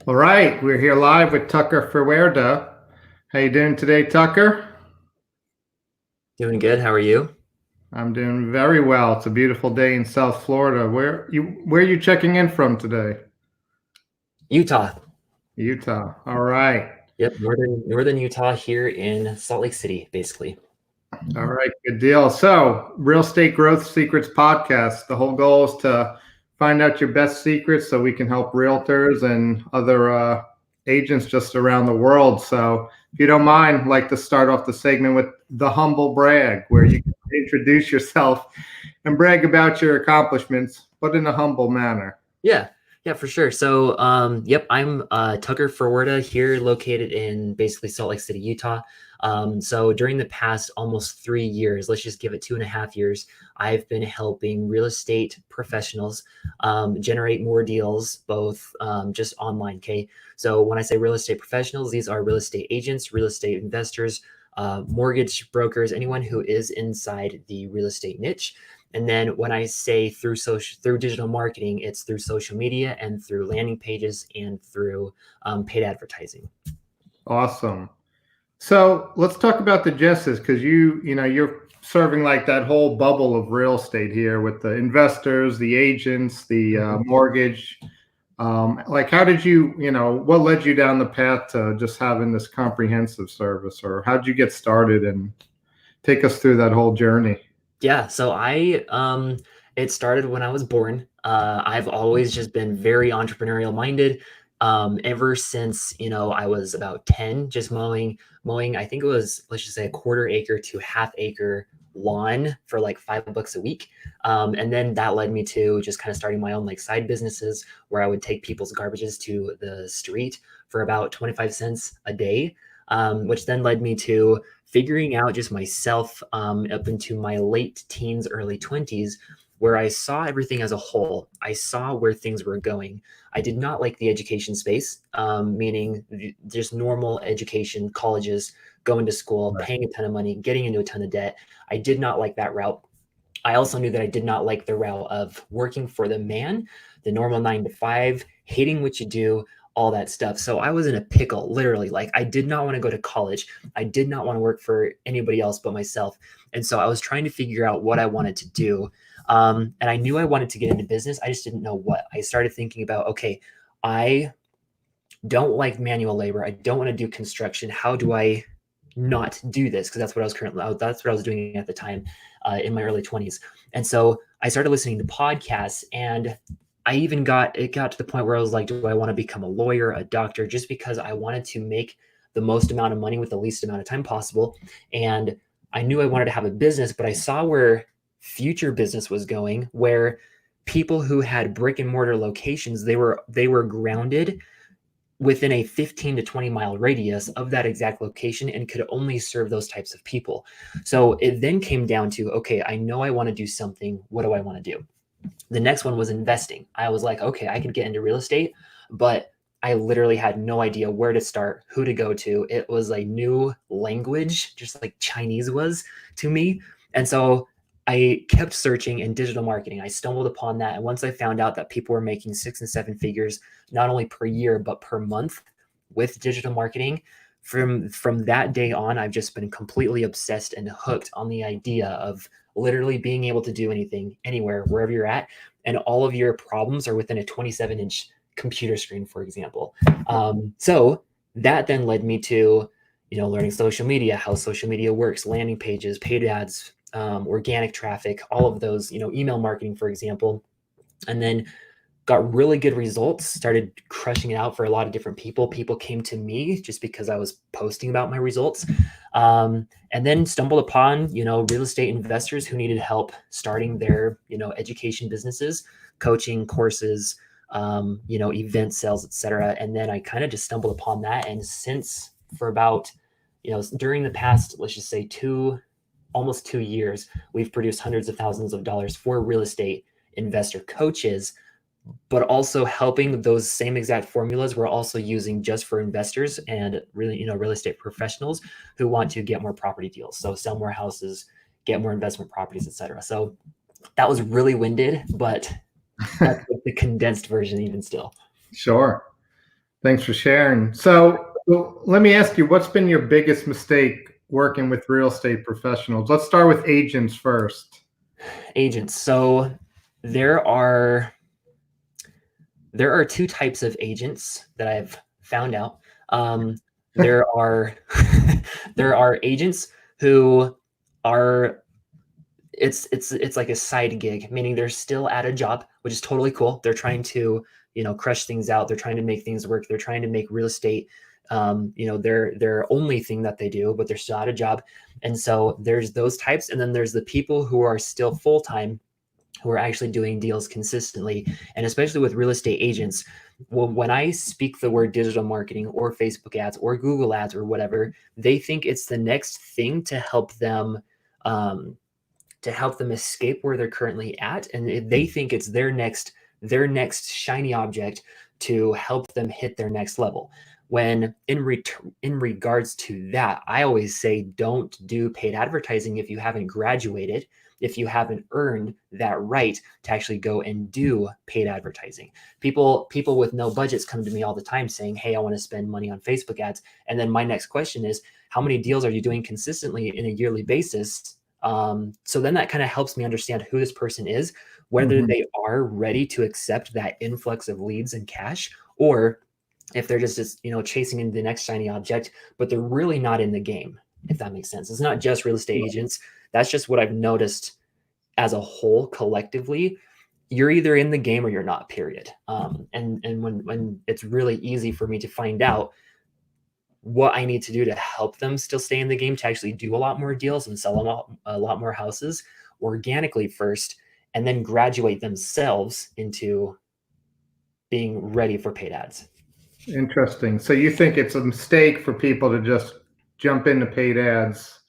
All right, we're here live with Tucker Ferwerda. How you doing today, Tucker? Doing good. How are you? I'm doing very well. It's a beautiful day in South Florida. Where are you checking in from today? Utah. Utah. All right. Yep, northern Utah here in Salt Lake City, basically. All right, good deal. So, Real Estate Growth Secrets podcast. The whole goal is to find out your best secrets so we can help realtors and other agents just around the world. So, if you don't mind, I'd like to start off the segment with the humble brag, where you can introduce yourself and brag about your accomplishments, but in a humble manner. Yeah, yeah, for sure. So, yep, I'm Tucker Ferwerda here, located in basically Salt Lake City, Utah. So during the past almost 3 years, let's just give it 2.5 years, I've been helping real estate professionals generate more deals, both just online. Okay, so when I say real estate professionals, these are real estate agents, real estate investors, mortgage brokers, anyone who is inside the real estate niche. And then when I say through digital marketing, it's through social media and through landing pages and through paid advertising. Awesome. So let's talk about the Jesses because you're serving like that whole bubble of real estate here with the investors, the agents, the mortgage. Like, how did what led you down the path to just having this comprehensive service, or how did you get started and take us through that whole journey? Yeah, so it started when I was born. I've always just been very entrepreneurial minded. Ever since, I was about 10, just mowing, I think it was, let's just say a quarter acre to half acre lawn for like $5 a week. And then that led me to just kind of starting my own like side businesses where I would take people's garbages to the street for about 25 cents a day. Which then led me to figuring out just myself up into my late teens, early 20s, where I saw everything as a whole. I saw where things were going. I did not like the education space, meaning just normal education, colleges, going to school, Right. paying a ton of money, getting into a ton of debt. I did not like that route. I also knew that I did not like the route of working for the man, the normal 9 to 5, hating what you do, all that stuff. So I was in a pickle, literally. Like, I did not want to go to college. I did not want to work for anybody else but myself. And so I was trying to figure out what I wanted to do. And I knew I wanted to get into business. I just didn't know what. I started thinking about, okay, I don't like manual labor. I don't want to do construction. How do I not do this? Because that's what I was doing at the time in my early 20s. And so I started listening to podcasts, and it got to the point where I was like, do I want to become a lawyer, a doctor, just because I wanted to make the most amount of money with the least amount of time possible. And I knew I wanted to have a business, but I saw where future business was going, where people who had brick and mortar locations, they were grounded within a 15 to 20 mile radius of that exact location and could only serve those types of people. So it then came down to, okay, I know I want to do something. What do I want to do? The next one was investing. I was like, okay, I could get into real estate, but I literally had no idea where to start, who to go to. It was a new language, just like Chinese was to me. And so I kept searching in digital marketing. I stumbled upon that. And once I found out that people were making 6 and 7 figures, not only per year, but per month with digital marketing, from that day on, I've just been completely obsessed and hooked on the idea of literally being able to do anything, anywhere, wherever you're at. And all of your problems are within a 27-inch computer screen, for example. So that then led me to, learning social media, how social media works, landing pages, paid ads, organic traffic, all of those, email marketing, for example. And then got really good results, started crushing it out for a lot of different people. People came to me just because I was posting about my results. And then stumbled upon, real estate investors who needed help starting their, education businesses, coaching courses, event sales, etc. And then I kind of just stumbled upon that. And since for about, during the past, let's just say almost 2 years, we've produced hundreds of thousands of dollars for real estate investor coaches, but also helping those same exact formulas we're also using just for investors and really, real estate professionals who want to get more property deals. So sell more houses, get more investment properties, etc. So that was really winded, but that's like the condensed version even still. Sure. Thanks for sharing. So well, let me ask you, what's been your biggest mistake working with real estate professionals? Let's start with agents first. Agents. So there are two types of agents that I've found out. There are there are agents who are it's like a side gig, meaning they're still at a job, which is totally cool. They're trying to, crush things out. They're trying to make things work. They're trying to make real estate, their only thing that they do, but they're still at a job. And so there's those types. And then there's the people who are still full-time, who are actually doing deals consistently. And especially with real estate agents, when I speak the word digital marketing or Facebook ads or Google ads or whatever, they think it's the next thing to help them escape where they're currently at, and they think it's their next shiny object to help them hit their next level. When in regards to that, I always say, don't do paid advertising if you haven't graduated, if you haven't earned that right to actually go and do paid advertising. People with no budgets come to me all the time saying, hey, I want to spend money on Facebook ads. And then my next question is, how many deals are you doing consistently in a yearly basis? So then that kind of helps me understand who this person is, whether they are ready to accept that influx of leads and cash, or if they're just chasing into the next shiny object, but they're really not in the game, if that makes sense. It's not just real estate agents. That's just what I've noticed as a whole collectively. You're either in the game or you're not, period. And when it's really easy for me to find out what I need to do to help them still stay in the game, to actually do a lot more deals and sell a lot more houses organically first, and then graduate themselves into being ready for paid ads. Interesting. So you think it's a mistake for people to just jump into paid ads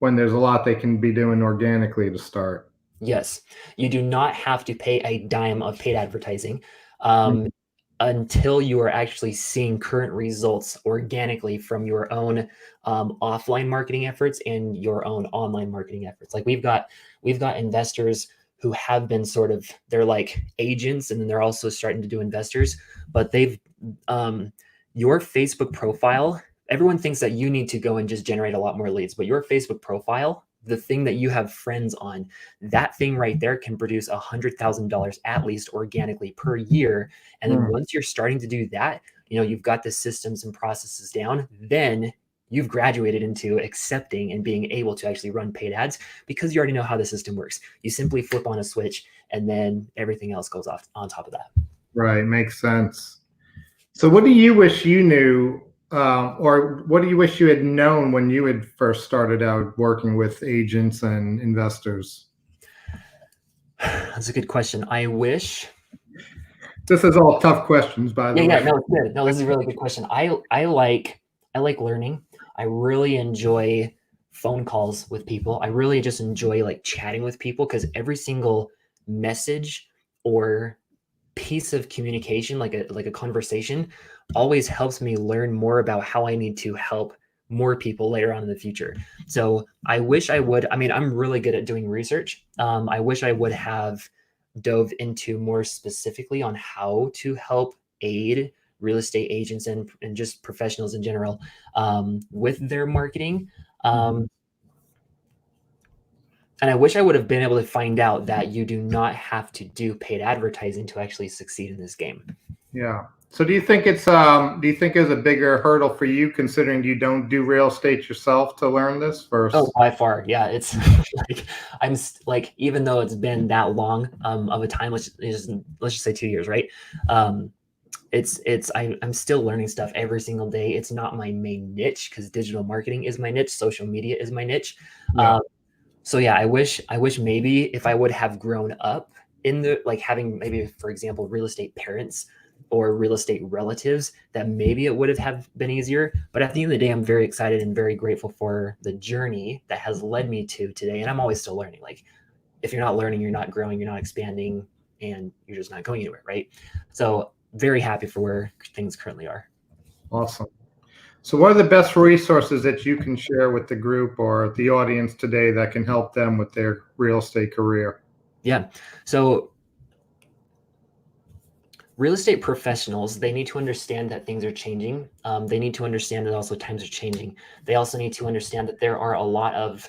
when there's a lot they can be doing organically to start? Yes. You do not have to pay a dime of paid advertising. Until you are actually seeing current results organically from your own offline marketing efforts and your own online marketing efforts. Like we've got investors who have been they're like agents, and then they're also starting to do investors, but they've your Facebook profile, everyone thinks that you need to go and just generate a lot more leads, but your Facebook profile, the thing that you have friends on, that thing right there can produce $100,000 at least organically per year. And then once you're starting to do that, you've got the systems and processes down, then you've graduated into accepting and being able to actually run paid ads, because you already know how the system works. You simply flip on a switch and then everything else goes off on top of that. Right. Makes sense. So what do you wish you knew, or what do you wish you had known when you had first started out working with agents and investors? That's a good question. I wish. This is all tough questions, by the way. Yeah, no, it's good. No, this is a really good question. I like learning. I really enjoy phone calls with people. I really just enjoy like chatting with people, because every single message or piece of communication, like a conversation, always helps me learn more about how I need to help more people later on in the future. So I wish I would. I mean, I'm really good at doing research. I wish I would have dove into more specifically on how to help aid real estate agents and just professionals in general with their marketing. And I wish I would have been able to find out that you do not have to do paid advertising to actually succeed in this game. Yeah. So do you think it's a bigger hurdle for you, considering you don't do real estate yourself, to learn this first? Oh, by far. Yeah. It's like, even though it's been that long of a time, let's just say 2 years, right? I'm still learning stuff every single day. It's not my main niche, because digital marketing is my niche. Social media is my niche. Yeah. So yeah, I wish maybe if I would have grown up in the, like, having maybe, for example, real estate parents or real estate relatives, that maybe it would have been easier. But at the end of the day, I'm very excited and very grateful for the journey that has led me to today. And I'm always still learning. Like, if you're not learning, you're not growing, you're not expanding, and you're just not going anywhere, right? So very happy for where things currently are. Awesome. So what are the best resources that you can share with the group or the audience today that can help them with their real estate career? Yeah. So real estate professionals, they need to understand that things are changing. They need to understand that also times are changing. They also need to understand that there are a lot of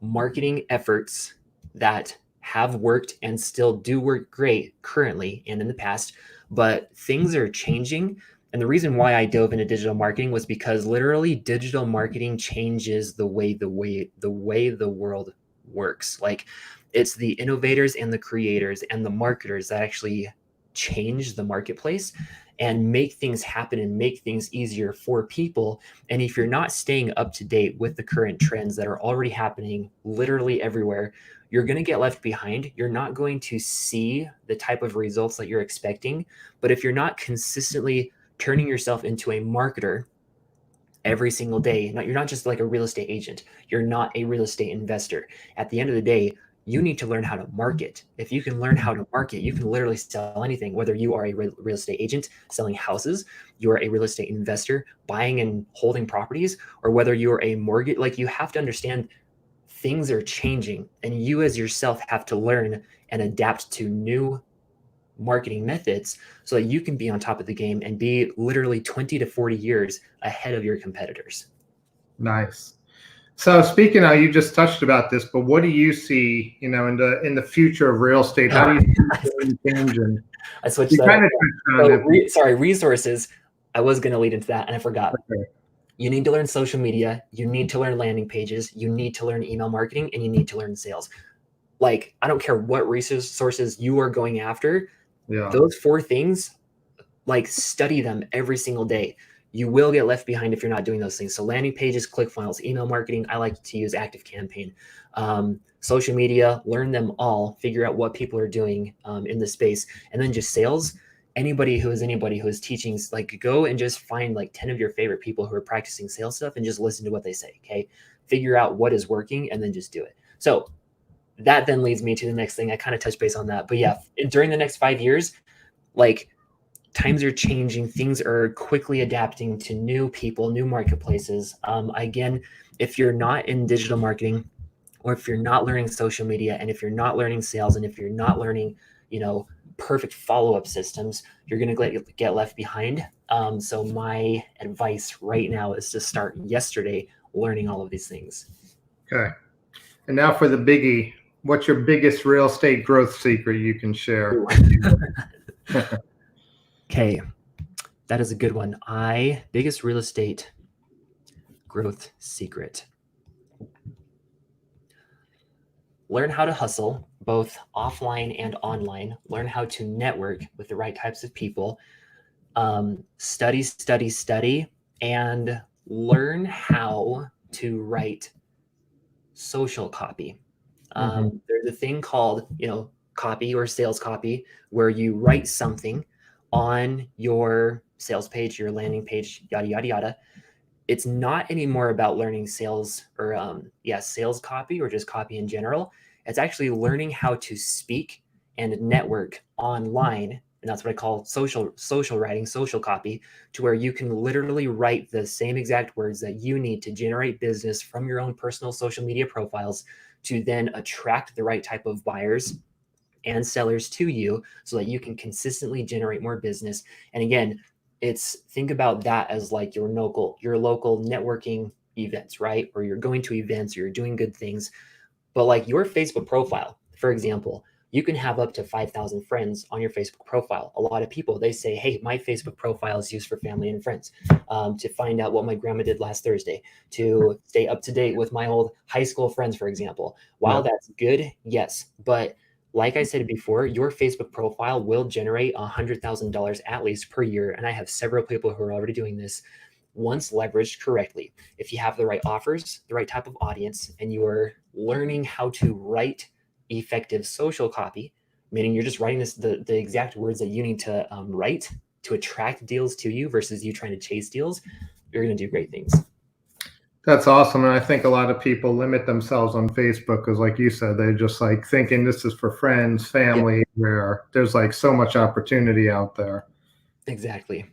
marketing efforts that have worked and still do work great currently and in the past, but things are changing. And the reason why I dove into digital marketing was because literally digital marketing changes the world works. Like, it's the innovators and the creators and the marketers that actually change the marketplace and make things happen and make things easier for people. And if you're not staying up to date with the current trends that are already happening literally everywhere, you're going to get left behind. You're not going to see the type of results that you're expecting. But if you're not consistently turning yourself into a marketer every single day, you're not just like a real estate agent, you're not a real estate investor. At the end of the day, you need to learn how to market. If you can learn how to market, you can literally sell anything, whether you are a real estate agent selling houses, you're a real estate investor buying and holding properties, or whether you're a mortgage. Like, you have to understand things are changing, and you as yourself have to learn and adapt to new marketing methods so that you can be on top of the game and be literally 20 to 40 years ahead of your competitors. Nice. So speaking of, you just touched about this, but what do you see, in the future of real estate? How do you see it changing? I switched that up. Sorry, resources. I was going to lead into that and I forgot. Okay. You need to learn social media. You need to learn landing pages. You need to learn email marketing, and you need to learn sales. Like, I don't care what resources you are going after. Yeah. Those 4 things, like, study them every single day. You will get left behind if you're not doing those things. So landing pages, ClickFunnels, email marketing. I like to use ActiveCampaign. Social media, learn them all, figure out what people are doing in the space. And then just sales. Anybody who is teaching, like, go and just find like 10 of your favorite people who are practicing sales stuff and just listen to what they say. Okay. Figure out what is working and then just do it. So that then leads me to the next thing. I kind of touched base on that, but yeah, during the next 5 years, like, times are changing. Things are quickly adapting to new people, new marketplaces. Again, if you're not in digital marketing, or if you're not learning social media, and if you're not learning sales, and if you're not learning, perfect follow-up systems, you're going to get left behind. So my advice right now is to start yesterday learning all of these things. Okay. And now for the biggie. What's your biggest real estate growth secret you can share? Okay, that is a good one. Biggest real estate growth secret. Learn how to hustle, both offline and online. Learn how to network with the right types of people. Study, and learn how to write social copy. There's a thing called, copy or sales copy, where you write something on your sales page, your landing page, yada, yada, yada. It's not anymore about learning sales or sales copy or just copy in general. It's actually learning how to speak and network online. And that's what I call social writing, social copy, to where you can literally write the same exact words that you need to generate business from your own personal social media profiles to then attract the right type of buyers and sellers to you so that you can consistently generate more business. And again, think about that as like your local networking events, right? Or you're going to events, or you're doing good things. But like your Facebook profile, for example, you can have up to 5,000 friends on your Facebook profile. A lot of people, they say, hey, my Facebook profile is used for family and friends, to find out what my grandma did last Thursday, to stay up to date with my old high school friends, for example. While that's good, yes. But like I said before, your Facebook profile will generate $100,000 at least per year. And I have several people who are already doing this once leveraged correctly. If you have the right offers, the right type of audience, and you are learning how to write effective social copy, meaning you're just writing the exact words that you need to write to attract deals to you versus you trying to chase deals, you're going to do great things. That's awesome. And I think a lot of people limit themselves on Facebook because, like you said, they're just like thinking this is for friends, family, where there's like so much opportunity out there. Exactly.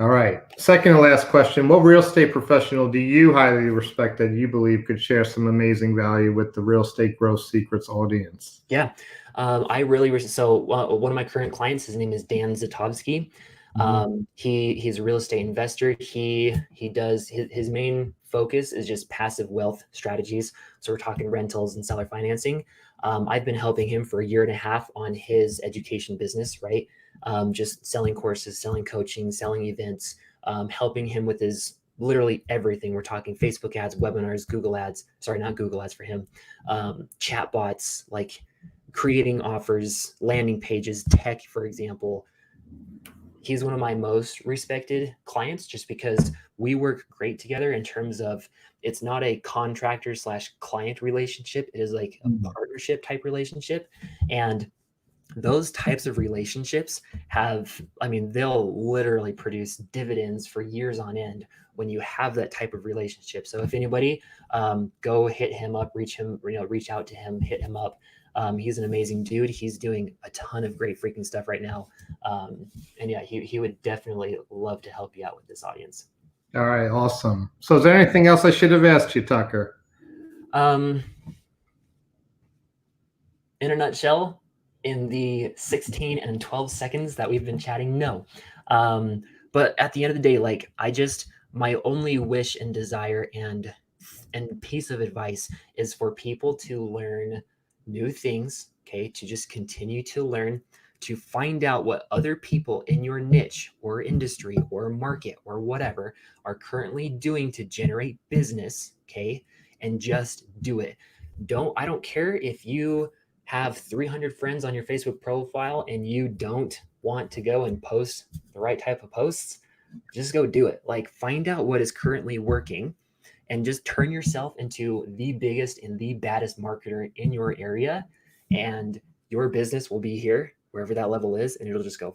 All right. Second and last question. What real estate professional do you highly respect that you believe could share some amazing value with the Real Estate Growth Secrets audience? Yeah. I really wish so. One of my current clients, his name is Dan Zatovsky. He's a real estate investor. He does his main focus is just passive wealth strategies. So we're talking rentals and seller financing. I've been helping him for a year and a half on his education business, right? Just selling courses, selling coaching, selling events, helping him with his literally everything. We're talking Facebook ads, webinars, Google ads. Sorry, not Google ads for him. Chat bots, like creating offers, landing pages, tech, for example. He's one of my most respected clients just because we work great together in terms of it's not a contractor / client relationship. It is like a partnership type relationship. And those types of relationships they'll literally produce dividends for years on end when you have that type of relationship. So if anybody, go hit him up, reach out to him, hit him up. He's an amazing dude. He's doing a ton of great freaking stuff right now. And yeah, he would definitely love to help you out with this audience. All right. Awesome. So is there anything else I should have asked you, Tucker? In a nutshell, in the 16 and 12 seconds that we've been chatting, no. But at the end of the day, like my only wish and desire and piece of advice is for people to learn new things, okay? To just continue to learn, to find out what other people in your niche or industry or market or whatever are currently doing to generate business, okay? And just do it. I don't care if you have 300 friends on your Facebook profile and you don't want to go and post the right type of posts, just go do it. Like, find out what is currently working and just turn yourself into the biggest and the baddest marketer in your area. And your business will be here, wherever that level is, and it'll just go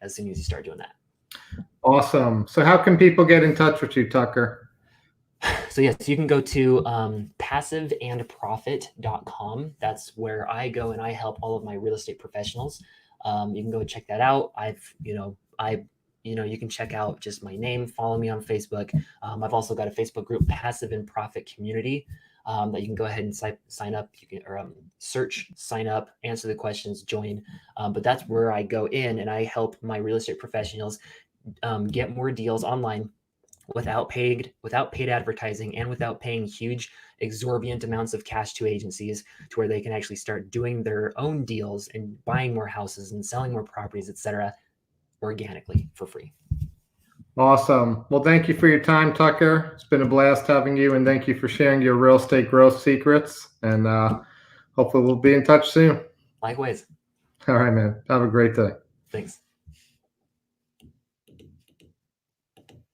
as soon as you start doing that. Awesome. So how can people get in touch with you, Tucker? So yes, you can go to passiveandprofit.com. That's where I go and I help all of my real estate professionals. You can go check that out. You can check out just my name, follow me on Facebook. I've also got a Facebook group, Passive and Profit Community, that you can go ahead and sign up. You can search, sign up, answer the questions, join. But that's where I go in and I help my real estate professionals get more deals online without paid advertising and without paying huge exorbitant amounts of cash to agencies, to where they can actually start doing their own deals and buying more houses and selling more properties, etc., organically for free. Awesome. Well, thank you for your time, Tucker. It's been a blast having you, and thank you for sharing your real estate growth secrets. And hopefully we'll be in touch soon. Likewise. All right, man. Have a great day. Thanks.